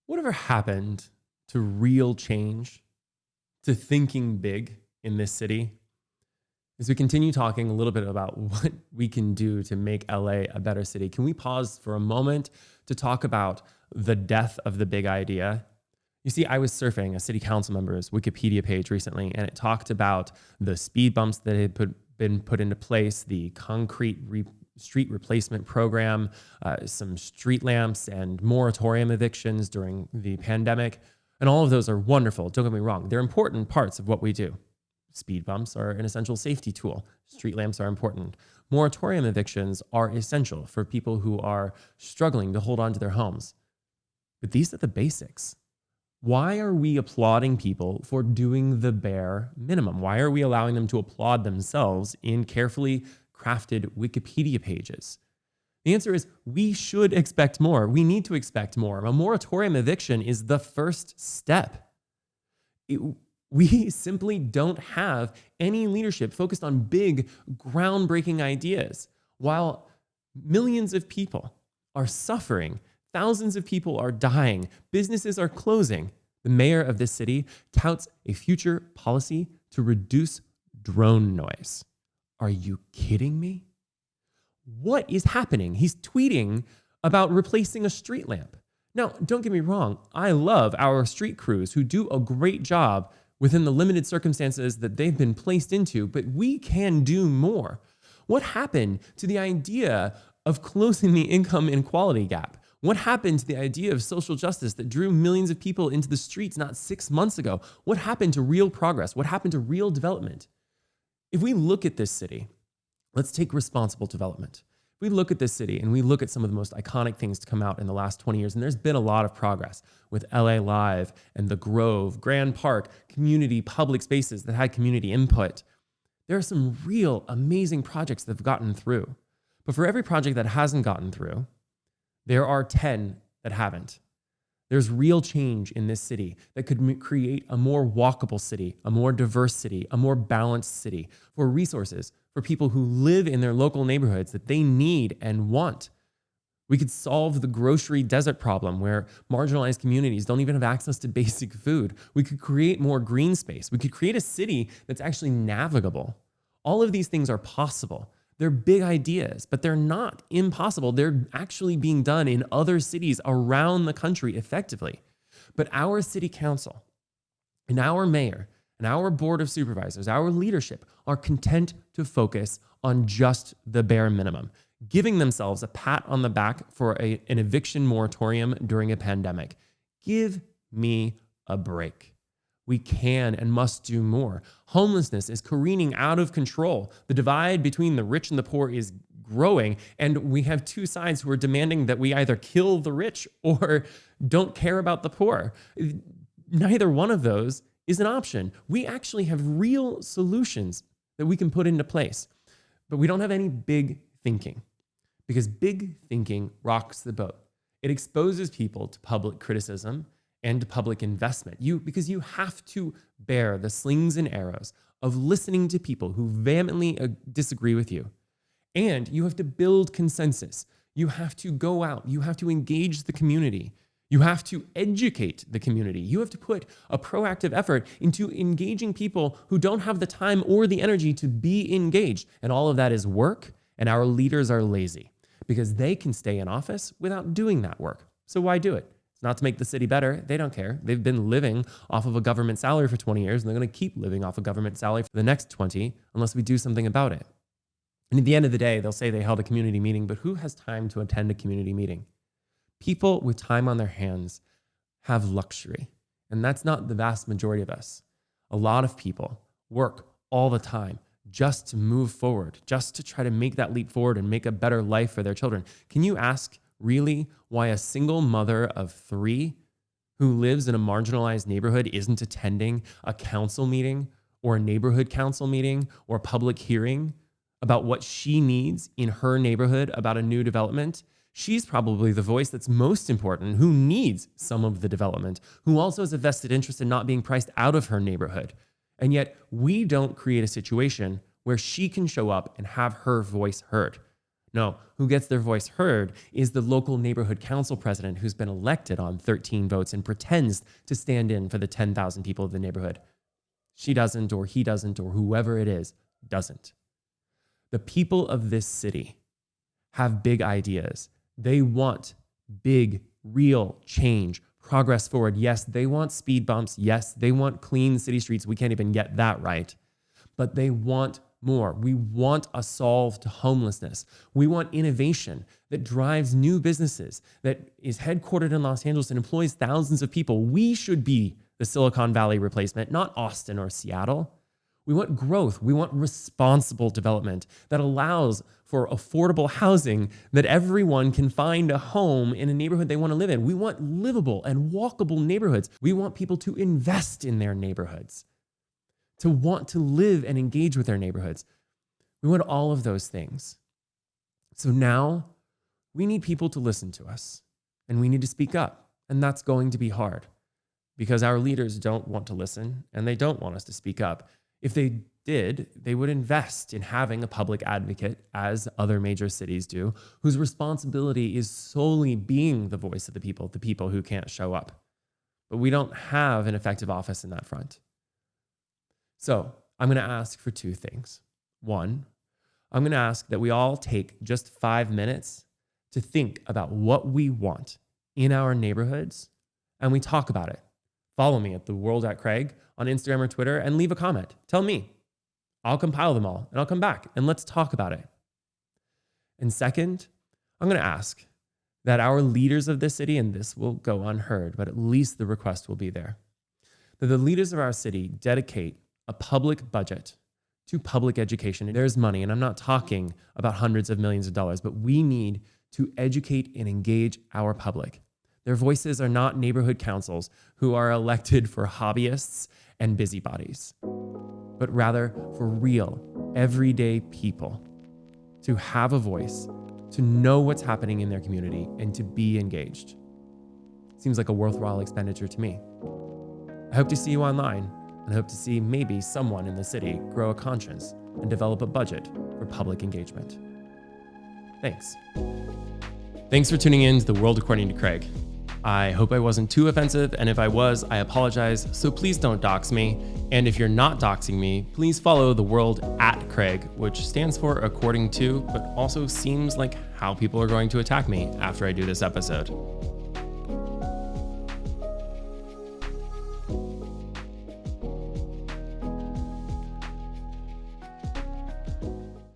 Whatever happened to real change, to thinking big in this city? As we continue talking a little bit about what we can do to make LA a better city, can we pause for a moment to talk about the death of the big idea? You see, I was surfing a city council member's Wikipedia page recently, and it talked about the speed bumps that had been put into place, the concrete street replacement program, some street lamps, and moratorium evictions during the pandemic. And all of those are wonderful. Don't get me wrong. They're important parts of what we do. Speed bumps are an essential safety tool. Street lamps are important. Moratorium evictions are essential for people who are struggling to hold on to their homes. But these are the basics. Why are we applauding people for doing the bare minimum? Why are we allowing them to applaud themselves in carefully crafted Wikipedia pages? The answer is we should expect more. We need to expect more. A moratorium eviction is the first step. We simply don't have any leadership focused on big, groundbreaking ideas. While millions of people are suffering, thousands of people are dying, businesses are closing, the mayor of this city touts a future policy to reduce drone noise. Are you kidding me? What is happening? He's tweeting about replacing a street lamp. Now, don't get me wrong. I love our street crews who do a great job within the limited circumstances that they've been placed into, but we can do more. What happened to the idea of closing the income inequality gap? What happened to the idea of social justice that drew millions of people into the streets not 6 months ago? What happened to real progress? What happened to real development? If we look at this city, let's take responsible development. If we look at this city and we look at some of the most iconic things to come out in the last 20 years, and there's been a lot of progress with LA Live and The Grove, Grand Park, community public spaces that had community input. There are some real amazing projects that have gotten through. But for every project that hasn't gotten through, there are 10 that haven't. There's real change in this city that could create a more walkable city, a more diverse city, a more balanced city, for resources, for people who live in their local neighborhoods that they need and want. We could solve the grocery desert problem where marginalized communities don't even have access to basic food. We could create more green space. We could create a city that's actually navigable. All of these things are possible. They're big ideas, but they're not impossible. They're actually being done in other cities around the country effectively. But our city council and our mayor and our board of supervisors, our leadership, are content to focus on just the bare minimum, giving themselves a pat on the back for an eviction moratorium during a pandemic. Give me a break. We can and must do more. Homelessness is careening out of control. The divide between the rich and the poor is growing, and we have two sides who are demanding that we either kill the rich or don't care about the poor. Neither one of those is an option. We actually have real solutions that we can put into place, but we don't have any big thinking, because big thinking rocks the boat. It exposes people to public criticism and public investment. Because you have to bear the slings and arrows of listening to people who vehemently disagree with you. And you have to build consensus. You have to go out. You have to engage the community. You have to educate the community. You have to put a proactive effort into engaging people who don't have the time or the energy to be engaged. And all of that is work, and our leaders are lazy because they can stay in office without doing that work. So why do it? It's not to make the city better. They don't care. They've been living off of a government salary for 20 years, and they're going to keep living off a government salary for the next 20 unless we do something about it. And at the end of the day, they'll say they held a community meeting, but who has time to attend a community meeting? People with time on their hands have luxury, and that's not the vast majority of us. A lot of people work all the time just to move forward, just to try to make that leap forward and make a better life for their children. Can you ask really why a single mother of 3 who lives in a marginalized neighborhood isn't attending a council meeting or a neighborhood council meeting or public hearing about what she needs in her neighborhood about a new development? She's probably the voice that's most important, who needs some of the development, who also has a vested interest in not being priced out of her neighborhood. And yet we don't create a situation where she can show up and have her voice heard. No, who gets their voice heard is the local neighborhood council president who's been elected on 13 votes and pretends to stand in for the 10,000 people of the neighborhood. She doesn't, or he doesn't, or whoever it is doesn't. The people of this city have big ideas. They want big, real change, progress forward. Yes, they want speed bumps. Yes, they want clean city streets. We can't even get that right. But they want more. We want a solve to homelessness. We want innovation that drives new businesses, that is headquartered in Los Angeles and employs thousands of people. We should be the Silicon Valley replacement, not Austin or Seattle. We want growth. We want responsible development that allows for affordable housing, that everyone can find a home in a neighborhood they want to live in. We want livable and walkable neighborhoods. We want people to invest in their neighborhoods, to want to live and engage with their neighborhoods. We want all of those things. So now we need people to listen to us, and we need to speak up. And that's going to be hard because our leaders don't want to listen and they don't want us to speak up. If they did, they would invest in having a public advocate, as other major cities do, whose responsibility is solely being the voice of the people who can't show up. But we don't have an effective office in that front. So I'm going to ask for two things. One, I'm going to ask that we all take just 5 minutes to think about what we want in our neighborhoods, and we talk about it. Follow me at @Craig on Instagram or Twitter and leave a comment. Tell me. I'll compile them all and I'll come back and let's talk about it. And second, I'm going to ask that our leaders of this city, and this will go unheard, but at least the request will be there, that the leaders of our city dedicate a public budget to public education. There's money, and I'm not talking about hundreds of millions of dollars, but we need to educate and engage our public. Their voices are not neighborhood councils who are elected for hobbyists and busybodies, but rather for real, everyday people to have a voice, to know what's happening in their community, and to be engaged. Seems like a worthwhile expenditure to me. I hope to see you online, and hope to see maybe someone in the city grow a conscience and develop a budget for public engagement. Thanks. Thanks for tuning in to The World According to Craig. I hope I wasn't too offensive, and if I was, I apologize, so please don't dox me. And if you're not doxing me, please follow The World @Craig, which stands for according to, but also seems like how people are going to attack me after I do this episode.